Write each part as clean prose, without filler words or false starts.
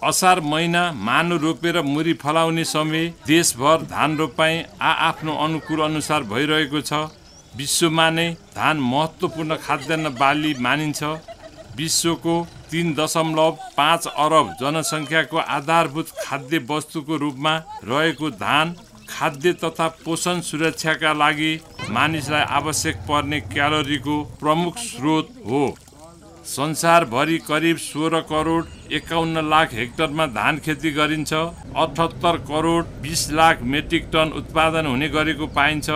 असार महिना मानु रोपेर मुरी फलाउने समय देशभर धान रोपाई आफ्नो अनुकूल अनुसार भइरहेको छ। विश्वमा नै धान महत्त्वपूर्ण खाद्यान्न बाली मानिन्छ। विश्वको 3.5 अरब जनसङ्ख्याको आधारभूत खाद्य वस्तुको रूपमा रहेको धान खाद्य तथा पोषण सुरक्षाका लागि मानिसलाई आवश्यक पर्ने क्यालोरीको प्रमुख स्रोत हो। संसारभरि करिब 16 करोड 51 लाख हेक्टरमा धान खेती गरिन्छ। 78 करोड 20 लाख मेट्रिक टन उत्पादन हुने गरेको पाइन्छ।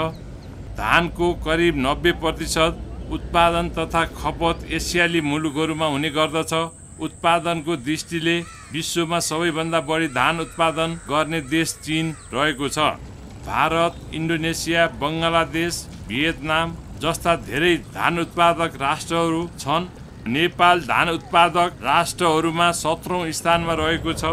धानको करिब 90% उत्पादन तथा खपत एसियाली मुलुकहरूमा हुने गर्दछ। उत्पादनको दृष्टिले विश्वमा सबैभन्दा बढी धान उत्पादन गर्ने देश चीन रहेको छ। भारत, इन्डोनेसिया, बङ्गलादेश, भियतनाम जस्ता धेरै धान उत्पादक राष्ट्रहरू छन्। नेपाल धान उत्पादक राष्ट्रहरूमा 17औं स्थानमा रहेको छ।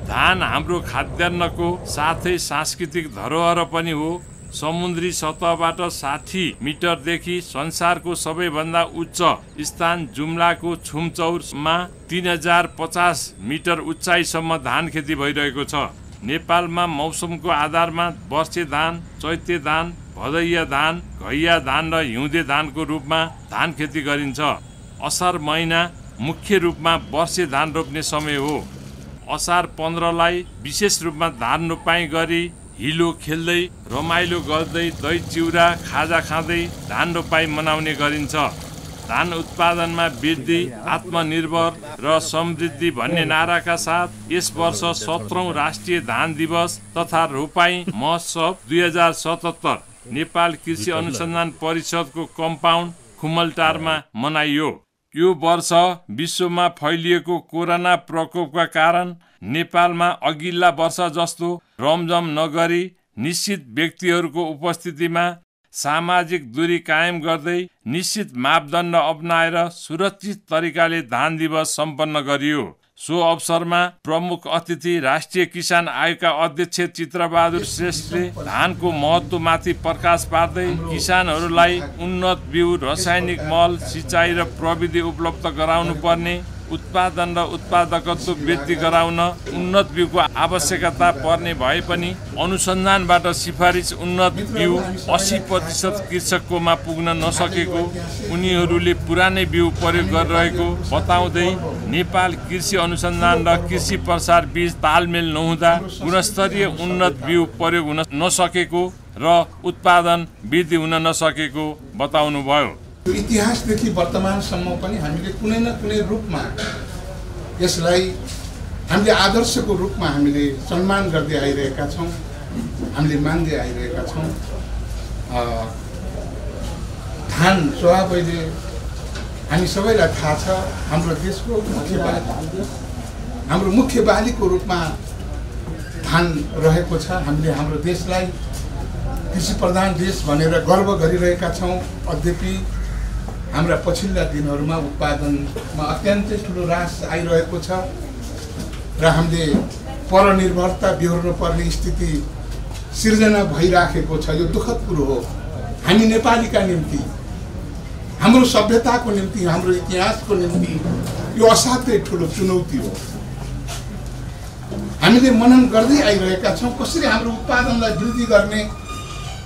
धान हाम्रो खाद्यान्नको साथै सांस्कृतिक धरोहर पनि हो। समुद्री सतहबाट 60 मिटरदेखि संसारको सबैभन्दा उच्च स्थान जुम्लाको छुमचौरमा 3050 मिटर उचाइसम्म धान खेती भइरहेको छ। नेपालमा मौसमको आधारमा वर्षे धान, चैते धान, भदैया धान, घैया धान र हिउँदे धानको रूपमा धान खेती गरिन्छ। असार महिना मुख्य रूपमा वर्षे धान रोप्ने समय हो। असार 15लाई विशेष रूपमा धान रोपाई गरी हिलो खेल्दै रमाइलो गर्दै दही चिउरा खाजा खाँदै धान रोपाई मनाउने गरिन्छ। धान उत्पादनमा वृद्धि, आत्मनिर्भर र समृद्धि भन्ने नाराका साथ यस वर्ष 17औं राष्ट्रिय धान दिवस तथा रोपाई महोत्सव 2077 नेपाल कृषि अनुसन्धान परिषदको कम्पाउन्ड खुमलटारमा मनाइयो। यो वर्ष विश्वमा फैलिएको कोरोना प्रकोपका कारण नेपालमा अघिल्ला वर्ष जस्तो रमझम नगरी निश्चित व्यक्तिहरूको उपस्थितिमा सामाजिक दूरी कायम गर्दै निश्चित मापदण्ड अपनाएर सुरक्षित तरिकाले धान दिवस सम्पन्न गरियो। सो अवसरमा प्रमुख अतिथि राष्ट्रिय किसान आयोगका अध्यक्ष चित्रबहादुर श्रेष्ठले धानको महत्त्वमाथि प्रकाश पार्दै किसानहरूलाई उन्नत बिउ, रासायनिक मल, सिँचाइ र प्रविधि उपलब्ध गराउनु पर्ने, उत्पादन र उत्पादकत्व वृद्धि गराउन उन्नत बिउको आवश्यकता पर्ने भए पनि अनुसन्धानबाट सिफारिस उन्नत बिउ 80% कृषककोमा पुग्न नसकेको, उनीहरूले पुरानै बिउ प्रयोग गरिरहेको बताउँदै नेपाल कृषि अनुसन्धान र कृषि प्रसार बीच तालमेल नहुँदा गुणस्तरीय उन्नत बिउ प्रयोग हुन नसकेको र उत्पादन वृद्धि हुन नसकेको बताउनुभयो। इतिहासदेखि वर्तमानसम्म पनि हामीले कुनै न कुनै रूपमा यसलाई हामीले आदर्शको रूपमा हामीले सम्मान गर्दै आइरहेका छौँ, हामीले मान्दै आइरहेका छौँ। धान स्वभावैले हामी सबैलाई थाहा छ, हाम्रो देशको हाम्रो मुख्य बालीको रूपमा धान रहेको छ। हामीले हाम्रो देशलाई कृषि प्रधान देश भनेर गर्व गरिरहेका छौँ। यद्यपि हाम्रा पछिल्ला दिनहरूमा उत्पादनमा अत्यन्तै ठुलो ह्रास आइरहेको छ र हामीले परनिर्भरता बिहोर्नु पर्ने स्थिति सिर्जना भइराखेको छ। यो दुःखद कुरो हो। हामी नेपालीका निम्ति, हाम्रो सभ्यताको निम्ति, हाम्रो इतिहासको निम्ति यो असाध्यै ठुलो चुनौती हो। हामीले मनन गर्दै आइरहेका छौँ कसरी हाम्रो उत्पादनलाई वृद्धि गर्ने,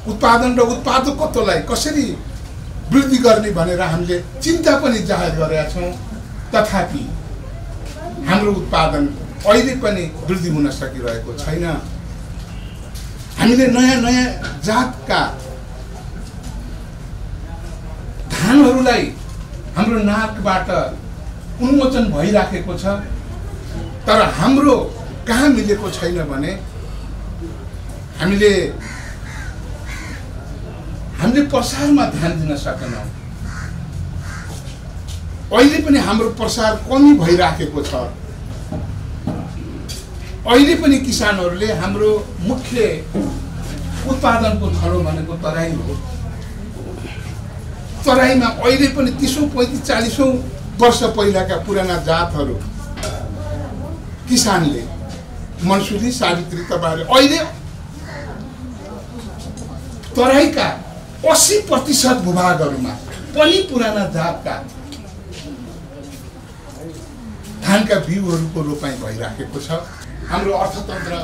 उत्पादन र उत्पादकत्वलाई कसरी वृद्धि गर्ने भनेर हामीले चिन्ता पनि जाहेर गरेका छौँ। तथापि हाम्रो उत्पादन अहिले पनि वृद्धि हुन सकिरहेको छैन। हामीले नयाँ नयाँ जातका धानहरूलाई हाम्रो नाकबाट उन्मोचन भइराखेको छ, तर हाम्रो कहाँ मिलेको छैन भने हामीले प्रसारमा ध्यान दिन सकेनौँ। अहिले पनि हाम्रो प्रसार कमी भइराखेको छ। अहिले पनि किसानहरूले हाम्रो मुख्य उत्पादनको थलो भनेको तराई हो। तराईमा अहिले पनि 30औं 35औं वर्ष पहिलाका पुराना जातहरू किसानले मनसुरी, सावित्री तपाईँले अहिले तराईका 80% भूभागहरूमा पनि पुराना जातका धानका बिउहरूको रोपाइँ भइराखेको छ। हाम्रो अर्थतन्त्र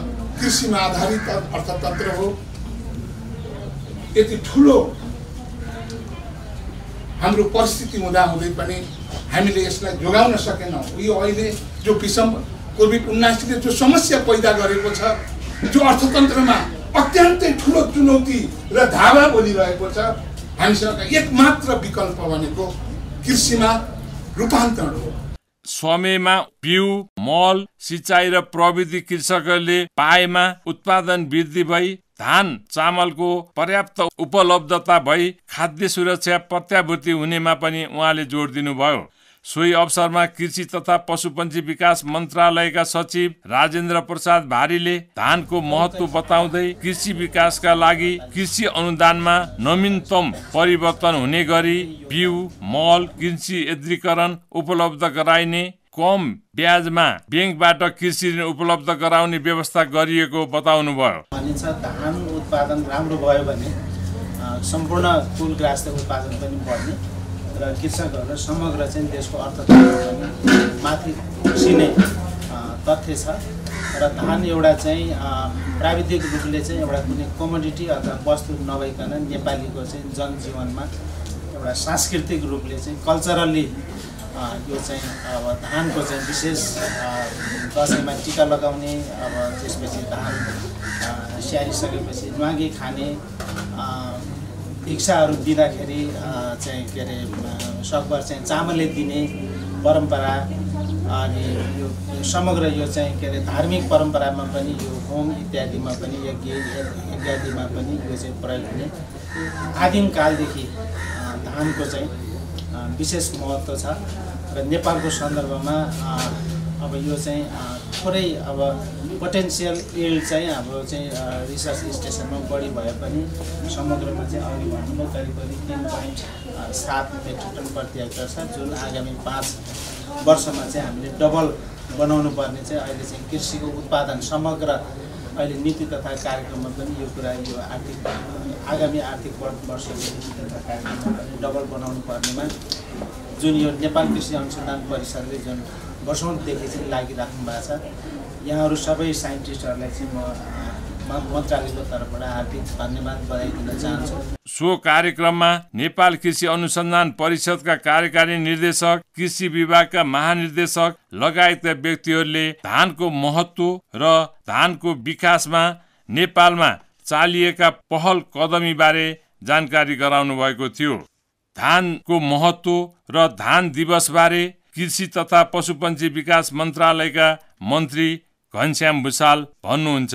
कृषिमा आधारित अर्थतन्त्र हो। यति ठुलो हाम्रो परिस्थिति हुँदाहुँदै पनि हामीले यसलाई जोगाउन सकेनौँ। यो अहिले जो विषम कोभिड-19ले जो समस्या पैदा गरेको छ, जो अर्थतन्त्रमा अत्यन्तै ठुलो चुनौती र धावा बोलिरहेको छ, हामीसँग एकमात्र विकल्प भनेको कृषिमा रूपान्तरण हो। समयमा बिउ, मल, सिँचाइ र प्रविधि कृषकहरूले पाएमा उत्पादन वृद्धि भई धान चामलको पर्याप्त उपलब्धता भई खाद्य सुरक्षा प्रत्याभूति हुनेमा पनि उहाँले जोड दिनुभयो। सोही अवसरमा कृषि तथा पशुपन्छी विकास मन्त्रालयका सचिव राजेन्द्र प्रसाद भारीले धानको महत्त्व बताउँदै कृषि विकासका लागि कृषि अनुदानमा नवीनतम परिवर्तन हुने गरी बिउ, मल, कृषि यन्त्रीकरण उपलब्ध गराइने, कम ब्याजमा ब्याङ्कबाट कृषि ऋण उपलब्ध गराउने व्यवस्था गरिएको बताउनुभयो। भनिन्छ धान उत्पादन राम्रो भयो भने सम्पूर्ण कुल ग्रास्य उत्पादन पनि बढ्ने र कृषकहरू समग्र चाहिँ देशको अर्थतन्त्र पनि माथि उसिने तथ्य छ। र धान एउटा चाहिँ प्राविधिक रूपले चाहिँ एउटा कुनै कमोडिटी अथवा वस्तु नभइकन नेपालीको चाहिँ जनजीवनमा एउटा सांस्कृतिक रूपले चाहिँ कल्चरल्ली यो चाहिँ अब धानको चाहिँ विशेष दसैँमा टिका लगाउने, अब त्यसपछि धान स्याहारिसकेपछि न्वागी खाने, भिक्षाहरू दिँदाखेरि चाहिँ के अरे सकभर चाहिँ चामलले दिने परम्परा, अनि यो समग्र यो चाहिँ के अरे धार्मिक परम्परामा पनि यो होम इत्यादिमा पनि यज्ञ इत्यादिमा पनि यो चाहिँ प्रयोग हुने आदिम कालदेखि धानको चाहिँ विशेष महत्त्व छ। र नेपालको सन्दर्भमा अब यो चाहिँ थोरै अब पोटेन्सियल इल्ड चाहिँ हाम्रो चाहिँ रिसर्च स्टेसनमा बढी भए पनि समग्रमा चाहिँ अघि भन्नुभयो करिब 3.7 मेट्रिक टन प्रति हेक्टर छ, जुन आगामी 5 वर्षमा चाहिँ हामीले डबल बनाउनु पर्ने चाहिँ अहिले चाहिँ कृषिको उत्पादन समग्र अहिले नीति तथा कार्यक्रममा पनि यो कुरा यो आगामी आर्थिक वर्षको नीति तथा कार्यक्रममा पनि डबल बनाउनु पर्नेमा जुन यो नेपाल कृषि अनुसन्धान परिषदले जुन वर्षौँदेखि चाहिँ लागिराख्नु भएको छ, यहाँहरू सबै साइन्टिस्टहरूलाई चाहिँ म मन्त्रालयको तर्फबाट हार्दिक धन्यवाद बधाई दिन चाहन्छु। सो कार्यक्रममा नेपाल कृषि अनुसन्धान परिषदका कार्यकारी निर्देशक, कृषि विभागका महानिर्देशक लगायतका व्यक्तिहरूले धानको महत्त्व र धानको विकासमा नेपालमा चालिएका पहल कदमी बारे जानकारी गराउनु भएको थियो। धानको महत्त्व र धान दिवस बारे कृषि तथा पशुपन्छी विकास मन्त्रालयका मन्त्री घनश्याम भुसाल भन्नुहुन्छ।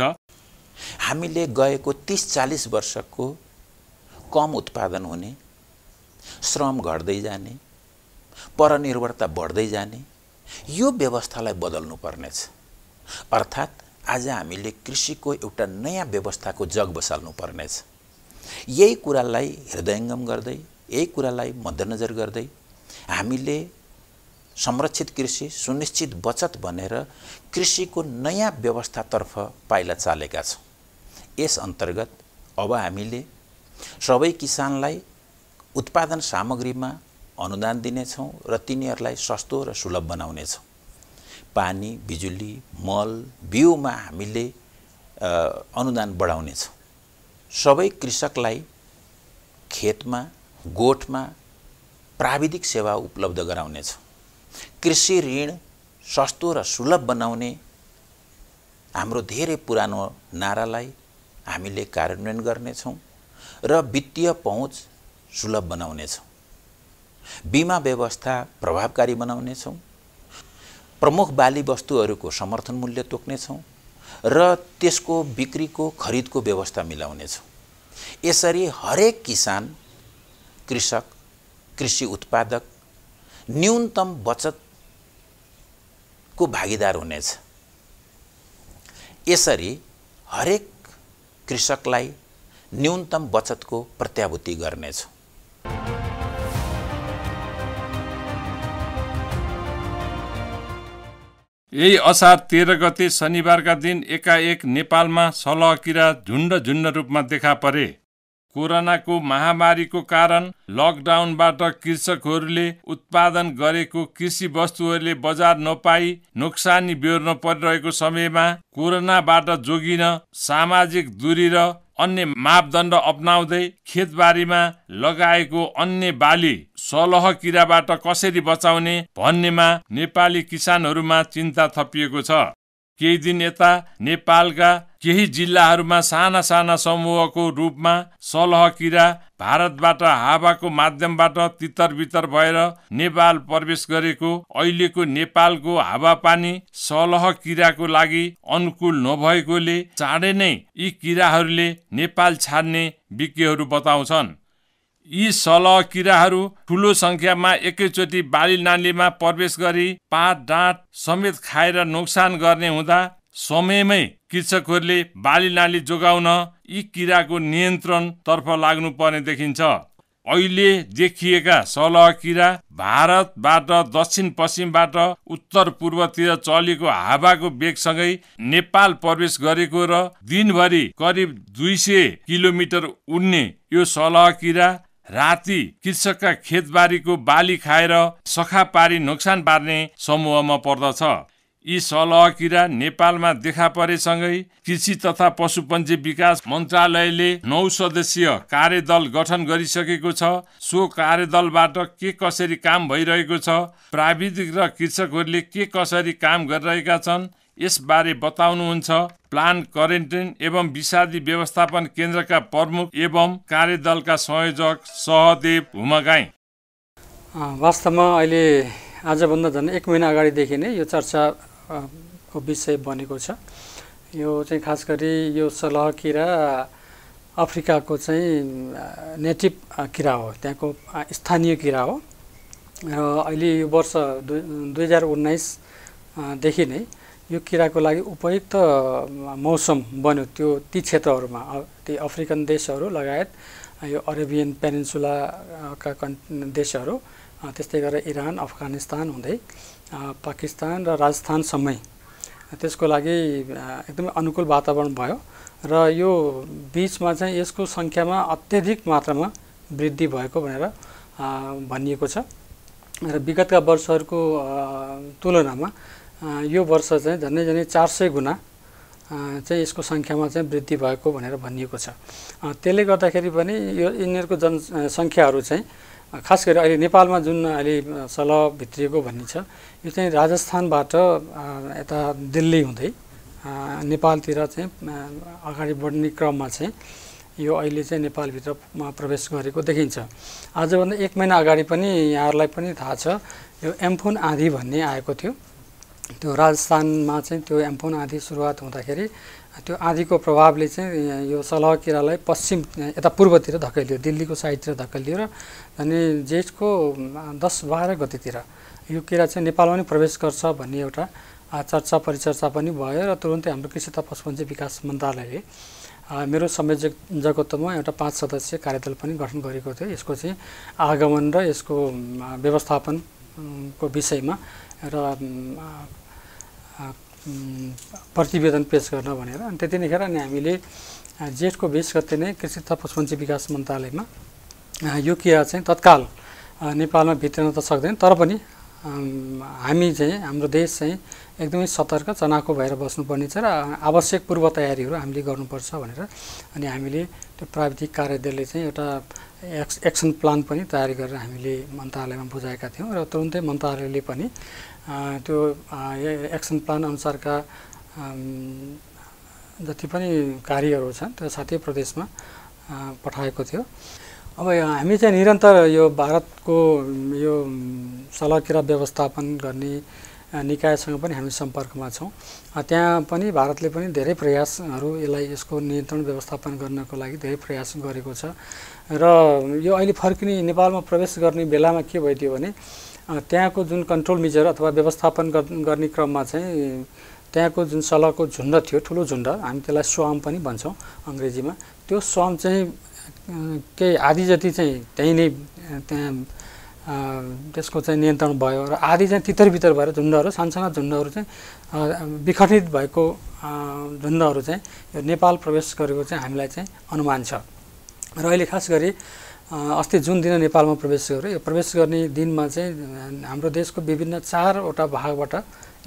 हामीले गएको 30-40 वर्षको कम उत्पादन हुने, श्रम घट्दै जाने, परनिर्भरता बढ्दै जाने यो व्यवस्थालाई बदल्नु पर्नेछ। अर्थात् आज हामीले कृषिको एउटा नयाँ व्यवस्थाको जग बसाल्नु पर्नेछ। यही कुरालाई हृदयङ्गम गर्दै, यही कुरालाई मध्यनजर गर्दै हामीले संरक्षित कृषि सुनिश्चित बचत भनेर कृषिको नयाँ व्यवस्थातर्फ पाइला चालेका छौँ। यस अन्तर्गत अब हामीले सबै किसानलाई उत्पादन सामग्रीमा अनुदान दिनेछौँ र तिनीहरूलाई सस्तो र सुलभ बनाउनेछौँ। पानी, बिजुली, मल, बिउमा हामीले अनुदान बढाउनेछौँ। सबै कृषकलाई खेतमा, गोठमा प्राविधिक सेवा उपलब्ध गराउनेछौँ। कृषि ऋण सस्तो र सुलभ बनाउने हाम्रो धेरै पुरानो नारालाई हामीले कार्यान्वयन गर्नेछौँ र वित्तीय पहुँच सुलभ बनाउनेछौँ। बीमा व्यवस्था प्रभावकारी बनाउनेछौँ। प्रमुख बाली वस्तुहरूको समर्थन मूल्य तोक्नेछौँ र त्यसको बिक्रीको खरिदको व्यवस्था मिलाउनेछौँ। यसरी हरेक किसान, कृषक, कृषि उत्पादक न्यूनतम बचतको भागीदार हुनेछ। यसरी हरेक कृषकलाई न्यूनतम बचतको प्रत्याभूति गर्नेछ। यही असार 13 गते शनिबारका दिन एकाएक नेपालमा सलह किरा झुन्ड रूपमा देखा परे। कोरोनाको महामारीको कारण लकडाउनबाट कृषकहरूले उत्पादन गरेको कृषि वस्तुहरूले बजार नपाई नोक्सानी बेहोर्न परिरहेको समयमा कोरोनाबाट जोगिन सामाजिक दूरी र अन्य मापदण्ड अपनाउँदै खेतबारीमा लगाएको अन्य बाली सलह किराबाट कसरी बचाउने भन्नेमा नेपाली किसानहरूमा चिन्ता थपिएको छ। केही दिन यता नेपालका केही जिल्लाहरूमा साना साना समूहको रूपमा सलह किरा भारतबाट हावाको माध्यमबाट तितर भएर नेपाल प्रवेश गरेको, अहिलेको नेपालको हावापानी सलह किराको लागि अनुकूल नभएकोले चाँडै नै यी किराहरूले नेपाल छाड्ने विज्ञहरू बताउँछन्। यी सलह किराहरू ठुलो संख्यामा एकैचोटि बाली नालीमा प्रवेश गरी पात डाँठ समेत खाएर नोक्सान गर्ने हुँदा समयमै कृषकहरूले बाली नाली जोगाउन यी किराको नियन्त्रण तर्फ लाग्नु पर्ने देखिन्छ। अहिले देखिएका सलह किरा भारतबाट दक्षिण पश्चिमबाट उत्तर पूर्वतिर चलेको हावाको वेगसँगै नेपाल प्रवेश गरेको र दिनभरि करिब 200 किलोमिटर उड्ने यो सलह किरा राति कृषकका खेतबारीको बाली खाएर सखा पारी नोक्सान पार्ने समूहमा पर्दछ। यी सलह किरा नेपालमा देखा परेसँगै कृषि तथा पशुपन्छी विकास मन्त्रालयले 9 सदस्यीय कार्यदल गठन गरिसकेको छ। सो कार्यदलबाट के कसरी काम भइरहेको छ, प्राविधिक र कृषकहरूले के कसरी काम गरिरहेका छन्, यसबारे बताउनुहुन्छ प्लान क्वारेन्टाइन एवं विषादी व्यवस्थापन केन्द्रका प्रमुख एवं कार्यदलका संयोजक सहदेव हुमगाई। वास्तवमा अहिले आजभन्दा झन् 1 महिना अगाडिदेखि नै यो चर्चाको विषय बनेको छ। यो चाहिँ खास गरी यो सलह किरा अफ्रिकाको चाहिँ नेटिभ किरा हो, त्यहाँको स्थानीय किरा हो र अहिले यो वर्ष 2019 देखि नै यो किराको लागि उपयुक्त मौसम बन्यो। त्यो ती क्षेत्रहरूमा ती अफ्रिकन देशहरू लगायत यो अरेबियन पेनिन्सुलाका देशहरू, त्यस्तै गरेर इरान, अफगानिस्तान हुँदै पाकिस्तान र राजस्थानसम्मै त्यसको लागि एकदमै अनुकूल वातावरण भयो र यो बीचमा चाहिँ यसको सङ्ख्यामा अत्यधिक मात्रामा वृद्धि भएको भनेर भनिएको छ र विगतका वर्षहरूको तुलनामा यो वर्ष चाहिँ झन्डै 400 गुणा चाहिँ यसको सङ्ख्यामा चाहिँ वृद्धि भएको भनेर भनिएको छ। त्यसले गर्दाखेरि पनि यो यिनीहरूको जनसङ्ख्याहरू चाहिँ खास गरी अहिले नेपालमा जुन अहिले सलह भित्रिएको भन्ने छ, यो चाहिँ राजस्थानबाट यता दिल्ली हुँदै नेपालतिर चाहिँ अगाडि बढ्ने क्रममा चाहिँ यो अहिले चाहिँ नेपालभित्रमा प्रवेश गरेको देखिन्छ। आजभन्दा 1 महिना अगाडि पनि यहाँहरूलाई पनि थाहा छ, यो एम्फोन आँधी भन्ने आएको थियो। त्यो राजस्थानमा चाहिँ त्यो एम्फोन आँधी सुरुवात हुँदाखेरि त्यो आँधीको प्रभावले चाहिँ यो सलह किरालाई पश्चिम यता पूर्वतिर धकेलियो, दिल्लीको साइडतिर धकेलियो र अनि जेठको 10-12 गतितिर यो किरा चाहिँ नेपालमा पनि प्रवेश गर्छ भन्ने एउटा चर्चा परिचर्चा पनि भयो र तुरुन्तै हाम्रो कृषि तथा पशुपन्छी विकास मन्त्रालयले मेरो संयोजकत्वमा एउटा 5 सदस्यीय कार्यदल पनि गठन गरेको थियो। यसको चाहिँ आगमन र यसको व्यवस्थापनको विषयमा र प्रतिवेदन पेश गर्न भनेर अनि त्यतिखेर अनि हामीले जेठको 20 गते नै कृषि तथा पशुपन्छी विकास मन्त्रालयमा यो किरा चाहिँ तत्काल नेपालमा भित्रन त सक्दैन, तर पनि हामी चाहिँ हाम्रो देश चाहिँ एकदमै सतर्क चनाखो भएर बस्नुपर्ने छ र आवश्यक पूर्व तयारीहरू हामीले गर्नुपर्छ भनेर अनि हामीले त्यो प्राविधिक कार्यदलले चाहिँ एउटा एक्सन प्लान पनि तयारी गरेर हामीले मन्त्रालयमा बुझाएका थियौँ र तुरुन्तै मन्त्रालयले पनि त्यो एक्सन प्लान अनुसारका जति पनि कार्यहरू छन् त्यो साथै प्रदेशमा पठाएको थियो। अब हामी चाहिँ निरन्तर यो भारतको यो सलह किरा व्यवस्थापन गर्ने निकायसँग पनि हामी सम्पर्कमा छौँ। त्यहाँ पनि भारतले पनि धेरै प्रयासहरू यसको नियन्त्रण व्यवस्थापन गर्नको लागि धेरै प्रयास गरेको छ र यो अहिले फर्किने नेपालमा प्रवेश गर्ने बेलामा के भइदियो भने त्यहाँको जुन कन्ट्रोल मेजर अथवा व्यवस्थापन गर्ने क्रममा चाहिँ त्यहाँको जुन सलहको झुन्ड थियो, ठुलो झुन्ड, हामी त्यसलाई स्वाम पनि भन्छौँ अङ्ग्रेजीमा, त्यो स्वाम चाहिँ केही आधी जति चाहिँ त्यहीँ नै त्यहाँ त्यसको चाहिँ नियन्त्रण भयो र आधी चाहिँ तितर भएर झुन्डहरू सानसाना झुन्डहरू चाहिँ विखण्डित भएको झुन्डहरू चाहिँ यो नेपाल प्रवेश गरेको चाहिँ हामीलाई चाहिँ अनुमान छ। र अहिले खास गरी अस्ति जुन दिन नेपालमा प्रवेश गर्यो यो प्रवेश गर्ने दिनमा चाहिँ हाम्रो देशको विभिन्न 4वटा भागबाट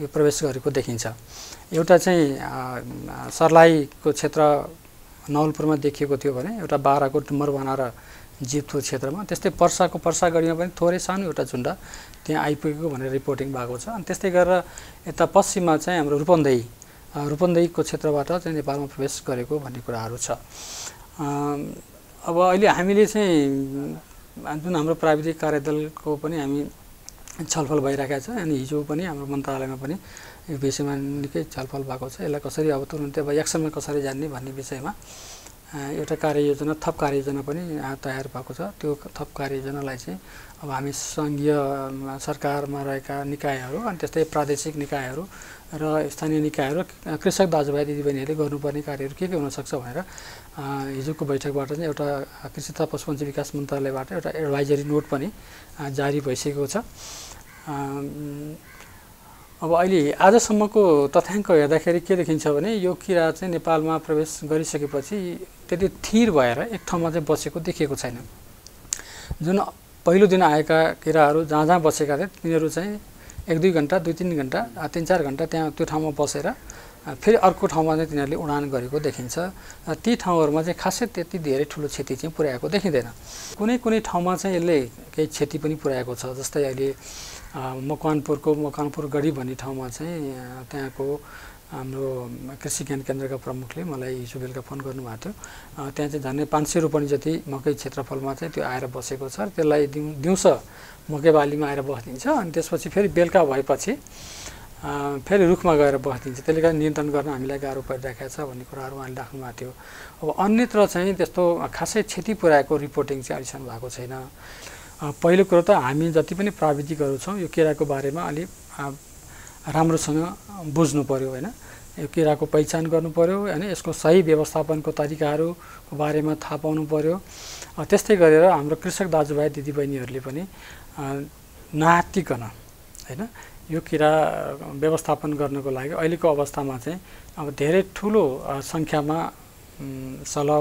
यो प्रवेश गरेको देखिन्छ। एउटा चाहिँ सर्लाहीको क्षेत्र नवलपुरमा देखिएको थियो भने एउटा बाराको डुमरवाना र जितपुर क्षेत्रमा, त्यस्तै पर्साको पर्सागढीमा पनि थोरै सानो एउटा झुन्ड त्यहाँ आइपुगेको भनेर रिपोर्टिङ भएको छ। अनि त्यस्तै गरेर यता पश्चिममा चाहिँ हाम्रो रूपन्देहीको क्षेत्रबाट चाहिँ नेपालमा प्रवेश गरेको भन्ने कुराहरू छ। अब अहिले हामीले चाहिँ जुन हाम्रो प्राविधिक कार्यदलको पनि हामी छलफल भइरहेको छ अनि हिजो पनि हाम्रो मन्त्रालयमा पनि यो विषयमा निकै छलफल भएको छ। यसलाई कसरी अब तुरुन्तै अब एक्सनमा कसरी जान्ने भन्ने विषयमा एउटा कार्ययोजना थप कार्ययोजना पनि तयार भएको छ। त्यो थप कार्ययोजनालाई चाहिँ अब हामी सङ्घीय सरकारमा रहेका निकायहरू अनि त्यस्तै प्रादेशिक निकायहरू र स्थानीय निकायहरू कृषक दाजुभाइ दिदीबहिनीहरूले गर्नुपर्ने कार्यहरू के हुनसक्छ भनेर हिजोको बैठकबाट चाहिँ एउटा कृषि तथा पशुपन्छी विकास मन्त्रालयबाट एउटा एडभाइजरी नोट पनि जारी भइसकेको छ। अब अहिले आजसम्मको तथ्याङ्क हेर्दाखेरि के देखिन्छ भने यो किरा चाहिँ नेपालमा प्रवेश गरिसकेपछि त्यति थिर भएर एक ठाउँमा चाहिँ बसेको देखिएको छैन। जुन पहिलो दिन आएका किराहरू जहाँ जहाँ बसेका थिए तिनीहरू चाहिँ 1-2 घन्टा 2-3 घन्टा 3-4 घन्टा त्यहाँ त्यो ठाउँमा बसेर फेरि अर्को ठाउँमा चाहिँ तिनीहरूले उडान गरेको देखिन्छ। ती ठाउँहरूमा चाहिँ खासै त्यति धेरै ठुलो क्षति चाहिँ पुर्याएको देखिँदैन। कुनै कुनै ठाउँमा चाहिँ यसले केही क्षति पनि पुर्याएको छ। जस्तै अहिले मकवानपुर गढी भन्ने ठाउँमा चाहिँ त्यहाँको हाम्रो कृषि ज्ञान केन्द्रका प्रमुखले मलाई हिजो बेलुका फोन गर्नुभएको थियो। त्यहाँ चाहिँ झन्डै 500 रोपनी जति मकै क्षेत्रफलमा चाहिँ त्यो आएर बसेको छ। त्यसलाई दिउँसो मकै बालीमा आएर बसिदिन्छ अनि त्यसपछि फेरि बेलुका भएपछि फेरि रुखमा गएर बसिदिन्छ। त्यसले गर्दा नियन्त्रण गर्न हामीलाई गाह्रो परिरहेको छ भन्ने कुराहरू उहाँले राख्नु भएको थियो। अब अन्यत्र चाहिँ त्यस्तो खासै क्षति पुर्याएको रिपोर्टिङ चाहिँ अहिलेसम्म भएको छैन। पहिलो कुरो त हामी जति पनि प्राविधिकहरू छौँ यो किराको बारेमा अलि राम्रोसँग बुझ्नु पर्यो होइन। यो किराको पहिचान गर्नु पर्यो होइन, यसको सही व्यवस्थापनको तरिकाहरूको बारेमा थाहा पाउनु पर्यो। त्यस्तै गरेर हाम्रो कृषक दाजुभाइ दिदीबहिनीहरूले पनि नआत्तिकन होइन यो किरा व्यवस्थापन गर्नको लागि अहिलेको अवस्थामा चाहिँ अब धेरै ठुलो सङ्ख्यामा सलह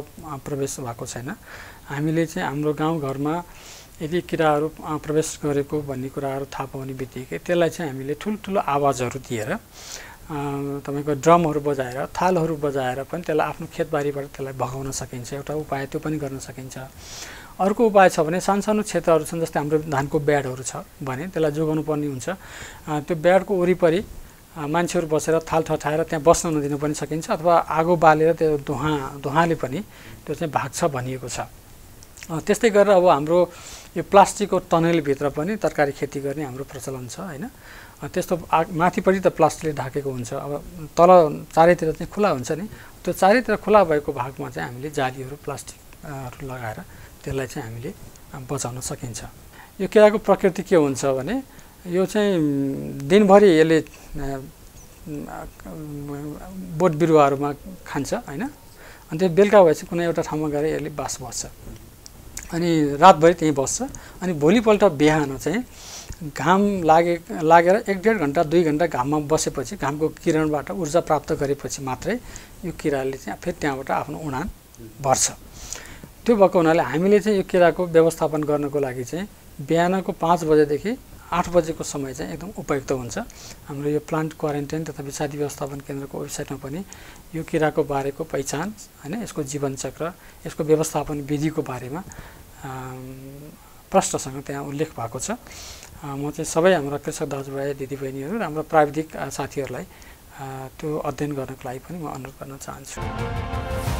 प्रवेश भएको छैन। हामीले चाहिँ हाम्रो गाउँघरमा यदि किराहरू प्रवेश गरेको भन्ने कुराहरू थाहा पाउने बित्तिकै त्यसलाई चाहिँ हामीले ठुल्ठुलो आवाजहरू दिएर तपाईँको ड्रमहरू बजाएर थालहरू बजाएर पनि त्यसलाई आफ्नो खेतबारीबाट त्यसलाई भगाउन सकिन्छ। एउटा उपाय त्यो पनि गर्न सकिन्छ। अर्को उपाय छ भने सानसानो क्षेत्रहरू छन् जस्तै हाम्रो धानको ब्याडहरू छ भने त्यसलाई जोगाउनु पर्ने हुन्छ। त्यो ब्याडको वरिपरि मान्छेहरू बसेर थाल ठठाएर त्यहाँ बस्न नदिनु पनि सकिन्छ अथवा आगो बालेर त्यो धुवाँले पनि त्यो चाहिँ भाग्छ भनिएको छ। त्यस्तै गरेर अब हाम्रो यो प्लास्टिकको टनलभित्र पनि तरकारी खेती गर्ने हाम्रो प्रचलन छ होइन। त्यस्तो माथिपट्टि त प्लास्टिकले ढाकेको हुन्छ, अब तल चारैतिर चाहिँ खुला हुन्छ नि, त्यो चारैतिर खुला भएको भागमा चाहिँ हामीले जालीहरू प्लास्टिकहरू लगाएर त्यसलाई चाहिँ हामीले बचाउन सकिन्छ। यो किराको प्रकृति के हुन्छ भने यो चाहिँ दिनभरि यसले बोट बिरुवाहरूमा खान्छ होइन। अनि त्यो बेलुका भएपछि कुनै एउटा ठाउँमा गएर यसले बास बस्छ अनि रातभरि त्यहीँ बस्छ। अनि भोलिपल्ट बिहान चाहिँ घाम लागेर 1-1.5 घन्टा 2 घन्टा घाममा बसेपछि घामको किरणबाट ऊर्जा प्राप्त गरेपछि मात्रै यो किराले चाहिँ फेरि त्यहाँबाट आफ्नो उडान भर्छ। त्यो भएको हुनाले हामीले चाहिँ यो किराको व्यवस्थापन गर्नको लागि चाहिँ बिहानको 5 बजेदेखि 8 बजेको समय चाहिँ एकदम उपयुक्त हुन्छ। हाम्रो यो प्लान्ट क्वारेन्टाइन तथा विषादी व्यवस्थापन केन्द्रको वेबसाइटमा पनि यो किराको बारेको पहिचान होइन, यसको जीवनचक्र, यसको व्यवस्थापन विधिको बारेमा प्रष्टसँग त्यहाँ उल्लेख भएको छ। म चाहिँ सबै हाम्रा कृषक दाजुभाइ दिदीबहिनीहरू र हाम्रो प्राविधिक साथीहरूलाई त्यो अध्ययन गर्नको लागि पनि म अनुरोध गर्न चाहन्छु।